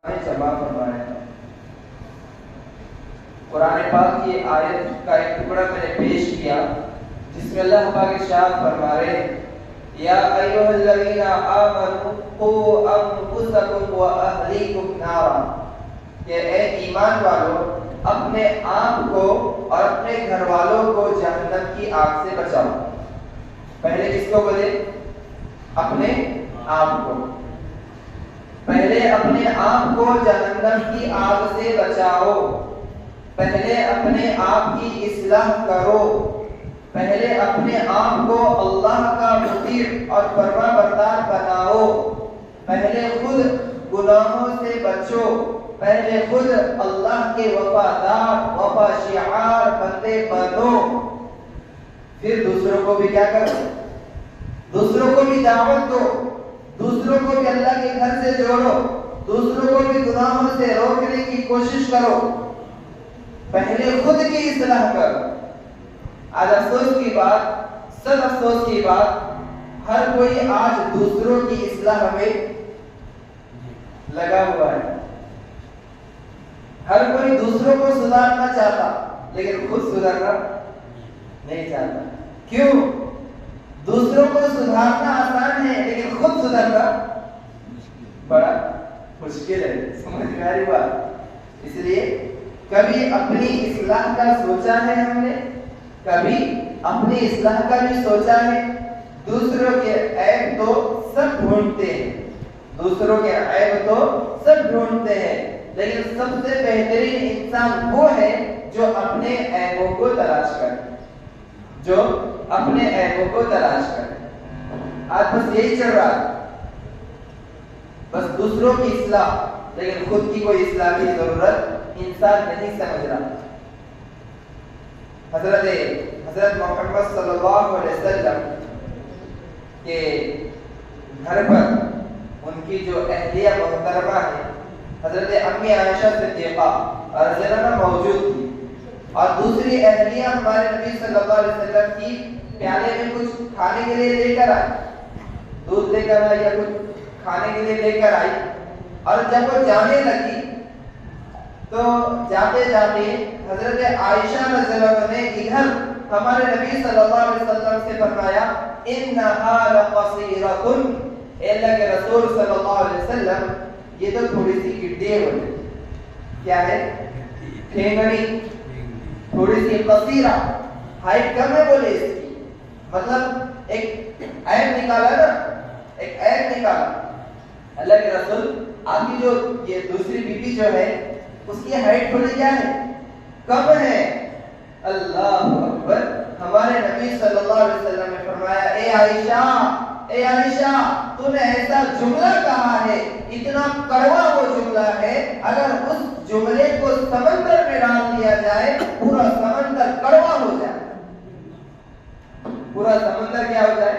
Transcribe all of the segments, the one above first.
جمع فرمایا ہے۔ قرآن پاک کی آیت کا ایک ٹکڑا میں نے پیش کیا جس میں اللہ پاک ارشاد فرما رہے ہیں یا ایھا الذین آمنوا قوا انفسکم واہلیکم نارا، کہ اے ایمان والو اپنے آپ کو اور اپنے گھر والوں کو جہنم کی آگ سے بچاؤ۔ پہلے کس کو بولے؟ اپنے آپ کو۔ پہلے اپنے آپ کو جہنم کی آگ سے بچاؤ، پہلے اپنے آپ کی اصلاح کرو، پہلے اپنے آپ کو اللہ کا مطیع اور فرما بردار بناؤ، پہلے خود گناہوں سے بچو، پہلے خود اللہ کے وفادار وفا شعار بندے بنو، پھر دوسروں کو بھی کیا کرو؟ دوسروں کو بھی دعوت دو، دوسروں کو بھی اللہ کے گھر سے جوڑو، دوسروں کو بھی گناہوں سے روکنے کی کوشش کرو، پہلے خود کی اصلاح کرو۔ آج افسوس کی بات، سب افسوس کی بات، ہر کوئی آج دوسروں کی اصلاح میں لگا ہوا ہے۔ ہر کوئی دوسروں کو سدھارنا چاہتا لیکن خود سدھرنا نہیں چاہتا۔ کیوں؟ دوسروں کو سدھارنا آسان ہے لیکن خود سدھرنا بڑا مشکل ہے۔ سمجھ میں آ رہی بات؟ اس لیے کبھی اپنی اصلاح کا سوچا ہے ہم نے، کبھی اپنی اصلاح کا بھی سوچا ہے؟ دوسروں کے عیب تو سب ڈھونڈتے ہیں، دوسروں کے عیب تو سب ڈھونڈتے ہیں، لیکن سب سے بہترین انسان وہ ہے جو اپنے عیبوں کو تلاش کرے، جو اپنے عیبوں کو تلاش کرے۔ آج بس یہی چل رہا ہے، بس دوسروں کی اصلاح لیکن خود کی کوئی اصلاح کی ضرورت انسان نہیں سمجھ رہا۔ حضرت محمد صلی اللہ علیہ وسلم کے گھر پر ان کی جو اہلیہ محترمہ ہے حضرت امی عائشہ صدیقہ رضی اللہ عنہا موجود تھی، اور دوسری اہلیہ ہمارے نبی صلی اللہ علیہ وسلم کی پیالے میں کچھ کھانے کے لیے لے کر آئی، دودھ لے کر آئی یا کچھ کھانے کے لیے لے کر آئی، اور جب وہ جانے لگی تو جاتے جاتے حضرت عائشہ رضی اللہ عنہا نے ادھر ہمارے نبی صلی اللہ علیہ وسلم سے فرمایا انہا لقصیرۃ، اے اللہ کے رسول صلی اللہ علیہ وسلم یہ تو تھوڑی سی گڈی ہے، کیا ہے؟ ٹھینگنی، تھوڑی سی قصیرہ، ہائٹ کم ہے بولے اس کی، مطلب ایک عیب نکالا نا، ایک عیب نکالا۔ اللہ کے رسول آپ کی جو یہ دوسری بیوی جو ہے اس کی ہائٹ تھوڑی کیا ہے؟ کم ہے۔ اللہ اکبر! ہمارے نبی صلی اللہ علیہ وسلم نے فرمایا اے عائشہ، اے عائشہ تو نے ایسا جملہ کہا ہے، اتنا کڑوا وہ جملہ ہے، اگر اس جملے کو سمندر میں ڈال دیا جائے پورا سمندر کڑوا ہو جائے، پورا سمندر کیا ہو جائے؟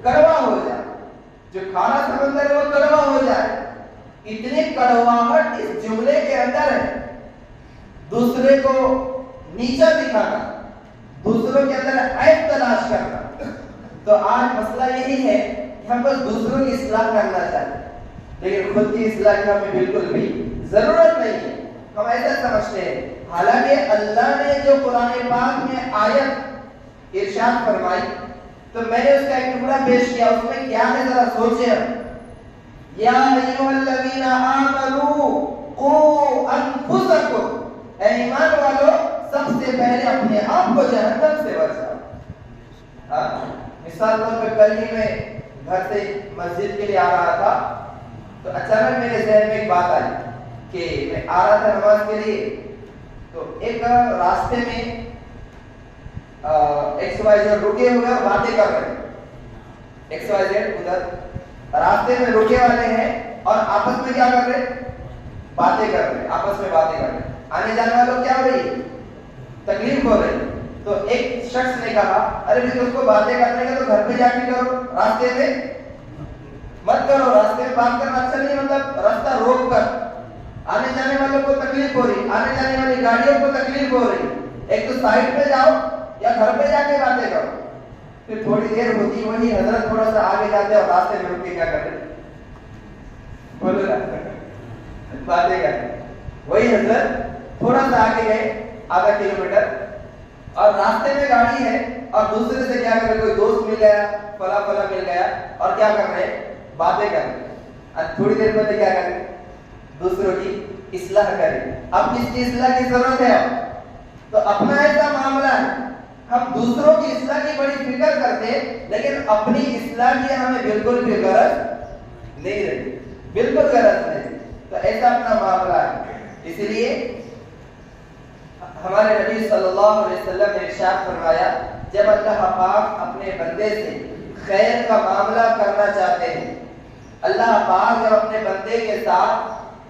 کڑوا ہو جائے، جو کھارا سمندر ہے وہ کڑوا ہو جائے۔ اتنی کڑواہٹ اس جملے کے اندر ہے۔ دوسرے کو نیچا دکھانا، دوسروں کے اندر عیب تلاش کرنا۔ تو آج مسئلہ یہی ہے کہ ہم بس دوسروں کی اصلاح کرنا چاہتے ہیں لیکن خود کی اصلاح کی ہمیں بالکل بھی ضرورت نہیں ہے، ہم ایسا سمجھتے ہیں۔ حالانکہ اللہ نے جو قرآن پاک میں آیت ارشاد فرمائی تو میں نے اس کا ایک ٹکڑا پیش کیا، اس میں کیا ہے ذرا سوچیں۔ یا ایھا الذین آمنوا قوا انفسکم، اے ایمان والو سب سے پہلے اپنے آپ کو جہنم سے بچاؤ۔ مثال طور پہ کل ہی میں گھر سے مسجد کے لیے آ رہا تھا تو اچانک میرے ذہن میں ایک بات آئی کہ میں آ رہا تھا نماز کے لیے، تو ایک راستے میں ایکس وائی زیڈ رکے ہوئے اور باتیں کر رہے ہیں، ایکس وائی زیڈ ادھر راستے میں رکے والے ہیں اور آپس میں کیا کر رہے؟ باتیں کر رہے، آپس میں باتیں کر رہے، آنے جانے والوں کیا ہو رہی؟ تکلیف ہو رہی۔ تو ایک شخص نے کہا ارے بھی اس کو باتیں کرنے کا تو گھر پہ جا کے کرو، راستے میں مت کرو، راستے میں بات کرنا اچھا نہیں، مطلب راستہ روک کر، آنے جانے والوں کو تکلیف ہو رہی، آنے جانے والی گاڑیوں کو تکلیف ہو رہی، ایک تو سائڈ پہ جاؤ یا گھر پہ جا کے باتیں کرو۔ پھر تھوڑی دیر ہوتی وہی حضرت تھوڑا سا آگے جاتے اور راستے میں رک کے کیا کرتے؟ بولو نا، باتیں کریں. وہی حضرت تھوڑا سا آگے گئے آدھا کلومیٹر اور راستے میں گاڑی ہے اور دوسرے سے کیا کر رہے, کوئی دوست مل گیا, فلاں فلاں مل گیا اور کیا کر رہے, باتیں کر رہے. تھوڑی دیر پہلے کیا کریں, دوسروں کی اصلاح کریں. اب کس کی اصلاح کی ضرورت ہے؟ تو اپنا ایسا معاملہ ہے, ہم دوسروں کی اصلاح کی بڑی فکر کرتے ہیں لیکن اپنی اصلاح کی ہمیں بالکل بھی غرض نہیں رہتی, بالکل غرض نہیں. تو ایسا اپنا معاملہ ہے. اس لیے ہمارے نبی صلی اللہ علیہ وسلم نے ارشاد فرمایا, جب اللہ پاک اپنے بندے سے خیر کا معاملہ کرنا چاہتے ہیں, اللہ پاک جب اپنے بندے کے ساتھ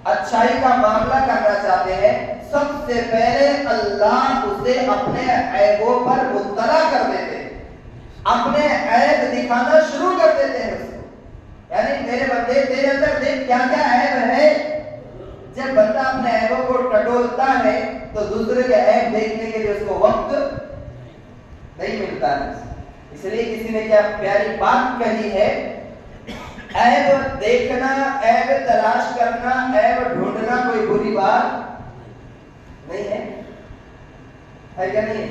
اچھائی کا معاملہ کرنا چاہتے ہیں, سب سے پہلے اللہ اسے اپنے عیبوں پر مطلع کر دیتے ہیں, اپنے عیب دکھانا شروع کر دیتے ہیں اس کو. یعنی میرے بندے تیرے اندر دیکھ کیا کیا عیب ہے. جب بندہ اپنے عیبوں کو ٹٹولتا ہے تو دوسرے کے عیب دیکھنے کے لیے اس کو وقت نہیں ملتا ہے. اس لیے کسی نے کیا پیاری بات کہی ہے, عیب دیکھنا, عیب تلاش کرنا, عیب ڈھونڈنا کوئی بری بات نہیں ہے کیا نہیں ہے؟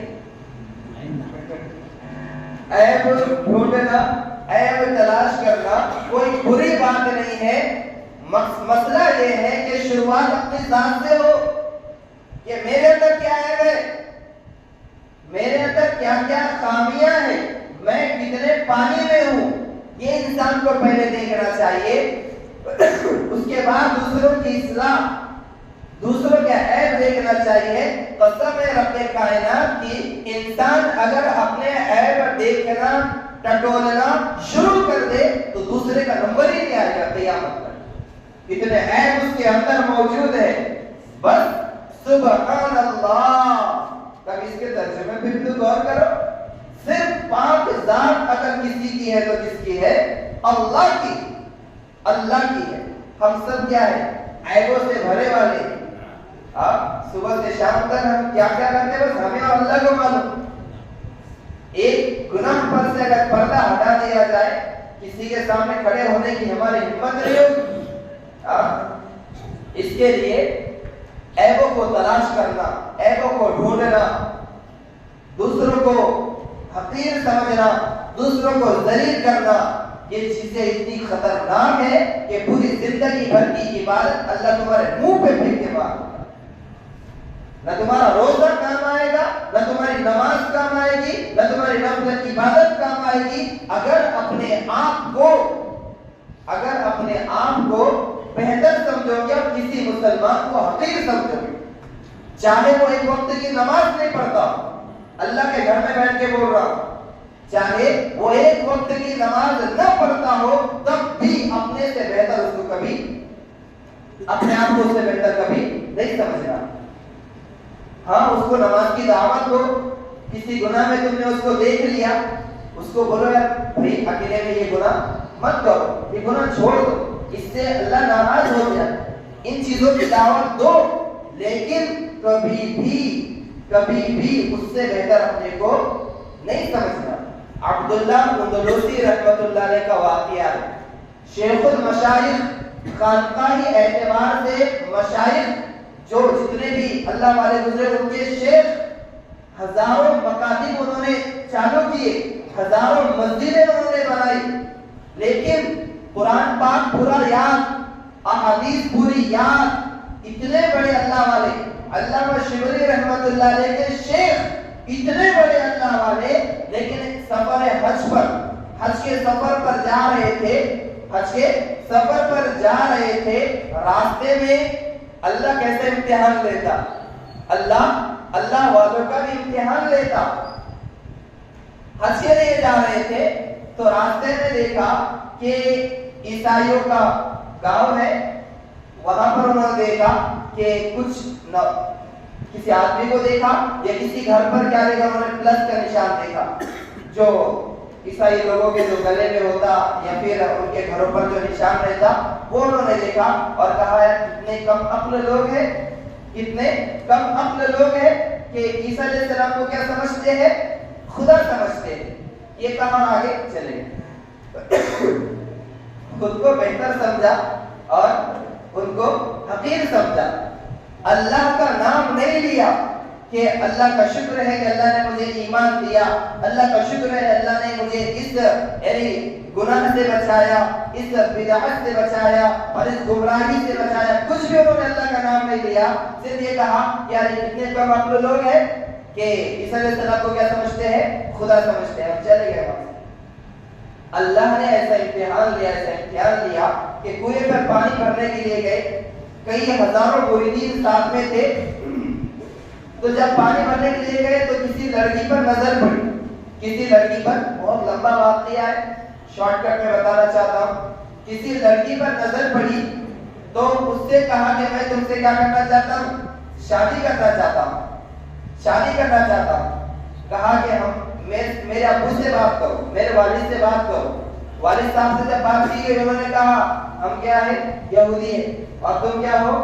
عیب ڈھونڈنا, عیب تلاش کرنا کوئی بری بات نہیں ہے. مسئلہ یہ ہے کہ شروعات اپنی ذات سے ہو کہ میرے اندر کیا عیب ہے, میرے اندر کیا کیا خامیاں ہیں, میں کتنے پانی میں ہوں, یہ انسان کو پہلے دیکھنا چاہیے. اس کے بعد دوسروں کی اصلاح, دوسروں کے عیب دیکھنا چاہیے. قسم ہے رب کائنات کی, انسان اگر اپنے عیب دیکھنا ٹٹولنا شروع کر دے تو دوسرے کا نمبر ہی نہیں آئے گا قیامت پر. اتنے عیب اس کے اندر موجود ہے. بس سبحان اللہ. تب اس کے ترجمے پہ بھی غور کرو. صرف پاک ذات اگر کسی کی ہے تو کس کی ہے؟ اللہ کی, اللہ کی ہے. ہم سب کیا ہے, عیبوں سے بھرے والے. اب صبح سے شام تک ہم کیا کیا کرتے ہیں بس ہمیں اور اللہ کو معلوم. ایک گناہ پر سے اگر پردہ ہٹا دیا جائے, کسی کے سامنے کھڑے ہونے کی ہماری ہمت نہیں ہوگی. اس کے لیے عیبوں کو تلاش کرنا, عیبوں کو ڈھونڈنا, دوسروں کو حقیر سمجھنا, دوسروں کو ذلیل کرنا, یہ چیزیں اتنی خطرناک ہیں کہ پوری زندگی بھر کی عبادت اللہ تمہارے منہ پہ پھینک کے مار. نہ تمہارا روزہ کام آئے گا, نہ تمہاری نماز کام آئے گی, نہ تمہاری نفل عبادت کام آئے گی اگر اپنے آپ کو بہتر سمجھو گے اور کسی مسلمان کو حقیر سمجھو گے. چاہے وہ ایک وقت کی نماز نہیں پڑھتا, اللہ کے گھر میں بیٹھ کے بول رہا ہوں, چاہے وہ ایک وقت کی نماز نہ پڑھتا ہو تب بھی اپنے سے بہتر اس کو کبھی, اپنے آپ کو اس سے بہتر کبھی نہیں سمجھنا. ہاں اس کو نماز کی دعوت دو, کسی گناہ میں تم نے اس کو دیکھ لیا, اس کو بولو یار بھائی اکیلے میں یہ گناہ مت کرو, یہ گناہ چھوڑ دو, اس سے اللہ ناراض ہو جائے. ان چیزوں کی دعوت دو, لیکن کبھی بھی اس سے بہتر اپنے کو نہیں سمجھنا. عبداللہ اندلوسی رحمۃ اللہ علیہ کا واقعہ ہے. شیخ المشائخ, خانقاہی اعتبار سے مشائخ جو جتنے بھی اللہ والے گزرے ان کے شیخ, ہزاروں مکاتب انہوں نے چالو کیے, ہزاروں مسجدیں انہوں نے بنائی, لیکن قرآن پاک پورا یاد, احادیث پوری یاد. اتنے بڑے اللہ والے, علامہ شبلی رحمۃ اللہ علیہ کے شیخ, اتنے بڑے اللہ والے, لیکن سفر حج کے سفر پر جا رہے تھے, راستے میں اللہ کیسے امتحان لیتا, اللہ والوں کا بھی امتحان لیتا. حج کے لیے جا رہے تھے تو راستے میں دیکھا کہ عیسائیوں کا گاؤں ہے, وہاں پر انہوں نے دیکھا کہ کسی آدمی کو دیکھا یا کسی گھر پر کیا دیکھا, انہوں نے پلس کا نشان دیکھا جو عیسائی لوگوں کے جو گلے میں ہوتا یا پھر ان کے گھروں پر جو نشان رہتا وہ انہوں نے دیکھا اور کہا ہے کتنے کم عقل لوگ ہیں, کتنے کم عقل لوگ ہیں کہ عیسیٰ علیہ السلام کو کیا سمجھتے ہیں, خدا سمجھتے ہیں. یہ کہاں آگے چلے, خود کو بہتر سمجھا اور ان کو حقیر سمجھا، اللہ کا نام نہیں لیا کہ اللہ کا شکر ہے کہ اللہ نے مجھے ایمان دیا، اللہ کا شکر ہے اللہ نے مجھے اس یعنی گناہ سے بچایا، اس بدعت سے بچایا اور اس گمراہی سے بچایا، کچھ بھی انہوں نے اللہ کا نام نہیں لیا، صرف یہ کہا کہ یار اتنے کم عقل لوگ ہیں کہ عیسیٰ علیہ السلام کو کیا سمجھتے ہیں؟ خدا سمجھتے ہیں، ہم چلے گئے وہاں سے۔ اللہ نے ایسا امتحان لیا کہ کنویں پر پانی بھرنے کے لیے گئے، کئی ہزاروں مریدین ساتھ میں تھے، تو جب پانی بھرنے کے لیے گئے تو کسی لڑکی پر نظر پڑی، کسی لڑکی پر، بہت لمبا واقعہ ہے، شارٹ کٹ میں بتانا چاہتا ہوں، کسی لڑکی پر نظر پڑی تو اس سے کہا کہ میں تم سے کیا کرنا چاہتا ہوں؟ شادی کرنا چاہتا ہوں، شادی کرنا چاہتا ہوں۔ کہا کہ ہم میرے ابو سے بات کرو، میرے والد سے بات کرو۔ والد صاحب سے جب بات کی گئی انہوں نے کہا ہم کیا ہے؟ یہودی ہیں، اور تم کیا ہو؟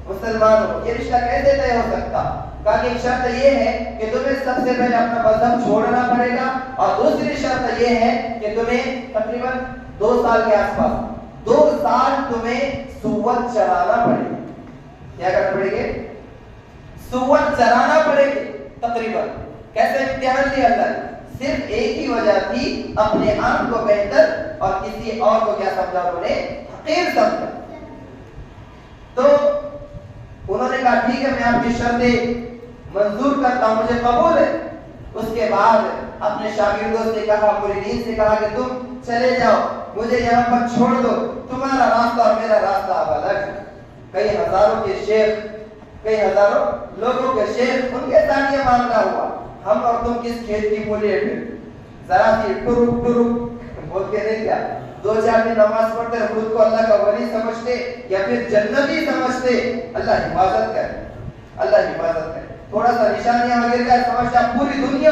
مسلمان ہو، یہ رشتہ کیسے طے ہو سکتا؟ کہا کہ ایک شرط یہ ہے کہ تمہیں سب سے پہلے اپنا مذہب چھوڑنا پڑے گا، اور دوسری شرط یہ ہے کہ تمہیں تقریباً 2 سال کے آس پاس 2 سال تمہیں سوت چرانا پڑے گا۔ کیا کرنا پڑے گا؟ سوت چرانا پڑے گا تقریباً۔ کیسے امتحان لیا اللہ نے؟ صرف ایک ہی وجہ تھی، اپنے آپ کو بہتر اور کسی اور کو کیا سمجھا؟ انہوں نے حقیر سمجھا۔ تو انہوں نے کہا ٹھیک ہے میں آپ کی شرطیں منظور کرتا ہوں، مجھے قبول ہے۔ اس کے بعد اپنے شاگردوں سے کہا، مریدین سے کہا کہ تم چلے جاؤ، مجھے یہاں پر چھوڑ دو، تمہارا راستہ اور میرا راستہ اب الگ ہے۔ کئی ہزاروں کے شیخ، کئی ہزاروں لوگوں کے شیخ، ان کے ساتھ یہ معاملہ ہوا، ہم اور تم کس کھیت کی مولی ہے؟ ذرا سی ٹرک ٹرک بول کے نہیں کیا 2-4 دن نماز پڑھتے خود کو اللہ کا ولی سمجھتے یا پھر جنتی سمجھتے؟ اللہ حفاظت کرے، اللہ حفاظت کرے۔ تھوڑا سا نشانیاں وغیرہ کا سمجھتا پوری دنیا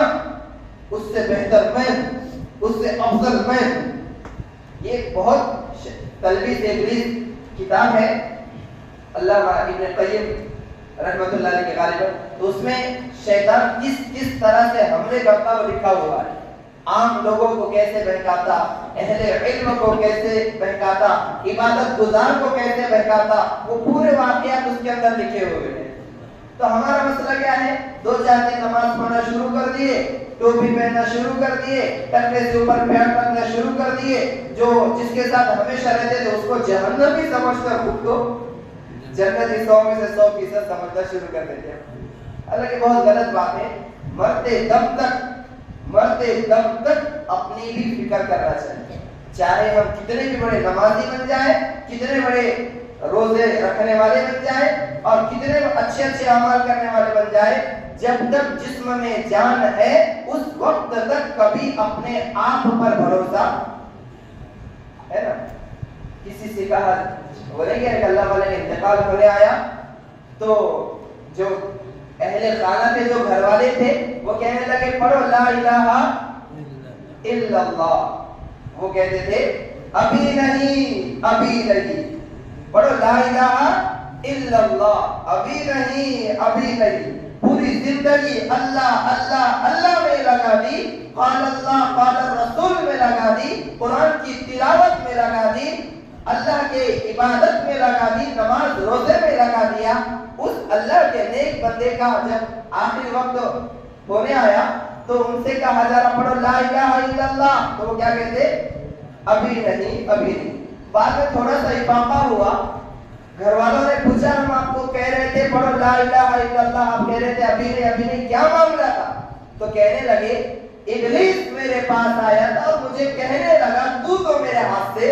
اس سے بہتر میں ہوں، اس سے افضل میں ہوں۔ یہ بہت تلبیس ابلیس کتاب ہے علامہ ابن قیم رحمۃ اللہ علیہ کے غالباً، تو اس میں شیطان کس طرح سے حملے کرتا وہ لکھا ہوا ہے، عام لوگوں کو کیسے بہکاتا، اہل علم کو کیسے بہکاتا، عبادت گزار کو کیسے بہکاتا، وہ پورے واقعات اس کے اندر لکھے ہوئے ہیں۔ تو ہمارا مسئلہ کیا ہے؟ 2-4 دن نماز پڑھنا شروع کر دیے، ٹوپی پہننا شروع کر دیے، ٹکنے سے اوپر پیڑ رکھنا شروع کر دیے، جو جس کے ساتھ ہمیشہ رہتے تھے اس کو جہنمی سمجھ کر خود کو جنتی 100 میں سے 100% سمجھنا شروع کر دیتے ہیں۔ حالانکہ بہت غلط بات ہے، مرتے دم تک اپنی بھی فکر کرنا چاہیے، چاہے ہم کتنے بھی بڑے نمازی بن جائیں، کتنے بڑے روزے رکھنے والے بن جائیں اور کتنے اچھے اعمال کرنے والے بن جائیں، جب تک جسم میں جان ہے اس وقت تک کبھی اپنے آپ پر بھروسہ ہے نا۔ کسی سے کہا بولے کہ اللہ والے کا انتقال ہونے آیا تو جو اہل خانہ تھے، جو گھر والے تھے، وہ کہنے لگے پڑھو لا الہ الا اللہ۔ وہ کہتے تھے ابھی نہیں پڑھو لا الہ الا اللہ، ابھی نہیں۔ پوری زندگی اللہ اللہ اللہ میں لگا دی، قال اللہ قال الرسول میں لگا دی، قرآن کی تلاوت میں لگا دی، اللہ کے عبادت میں لگا دی، نماز روزے میں لگا دیا۔ اس اللہ کے نیک بندے کا جب آخری وقت ہونے آیا تو ان سے کہا جا رہا پڑھو لا الہ الا اللہ، تو وہ کیا کہتے؟ ابھی نہیں۔ بعد میں تھوڑا سا افاقہ ہوا، گھر والوں نے پوچھا ہم آپ کو کہہ رہے تھے پڑھو لا الہ الا اللہ، آپ کہہ رہے تھے ابھی نہیں، کیا معاملہ تھا؟ تو کہنے لگے ابلیس میرے پاس آیا تھا اور مجھے کہنے لگا تو میرے ہاتھ سے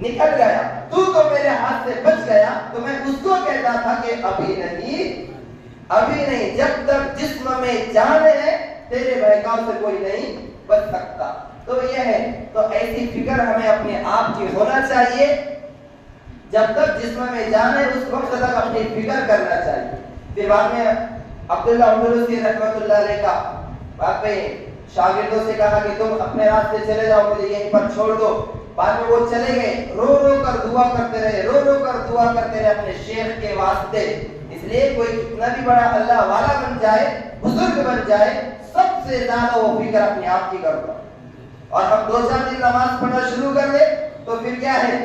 نکل گیا، تو میرے ہاتھ سے بچ گیا، تو میں اس کو کہتا تھا کہ ابھی نہیں، جب تک جسم میں جان ہے تیرے بہکاؤ سے کوئی نہیں بچ سکتا۔ تو یہ ہے، تو ایسی فکر ہمیں اپنے آپ کی ہونا چاہیے، جب تک جسم میں جان ہے اس وقت تک اپنی فکر کرنا چاہیے۔ پھر بعد میں عبداللہ عمروسی رحمۃ اللہ علیہ کا بعد میں شاگردوں سے کہا کہ تم اپنے راستے چلے جاؤ، مجھے یہیں پر چھوڑ دو۔ بعد میں وہ چلے گئے، رو کر دعا کرتے رہے اپنے شیخ کے واسطے۔ اس لیے کوئی کتنا بھی بڑا اللہ والا بن جائے، بزرگ بن جائے، سب سے زیادہ وہ فکر اپنے آپ کی کرتا۔ اور ہم 2-4 دن نماز پڑھنا شروع کر دیں تو پھر کیا ہے؟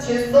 600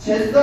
600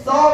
100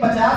50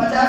50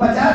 50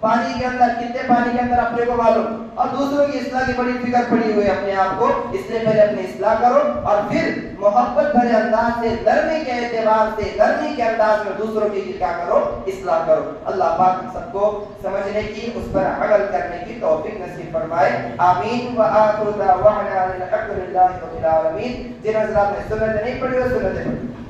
پانی کے اندر کتنے پانی کے اندر اپنے کو معلوم، اور دوسروں کی اصلاح کی بڑی فکر پڑی ہوئی اپنے آپ کو، اس لیے پہلے اپنی اصلاح کرو اور پھر محبت بھرے انداز سے، نرمی کے اعتبار سے، نرمی کے انداز میں دوسروں کی کیا کرو، اصلاح کرو۔ اللہ پاک ہم سب کو سمجھنے کی، اس پر عمل کرنے کی توفیق نصیب فرمائے، آمین۔ وآخر دعوانا الحمد للہ رب العالمین۔ جن حضرات نے سنت نہیں پڑھی وہ سنت پڑھی۔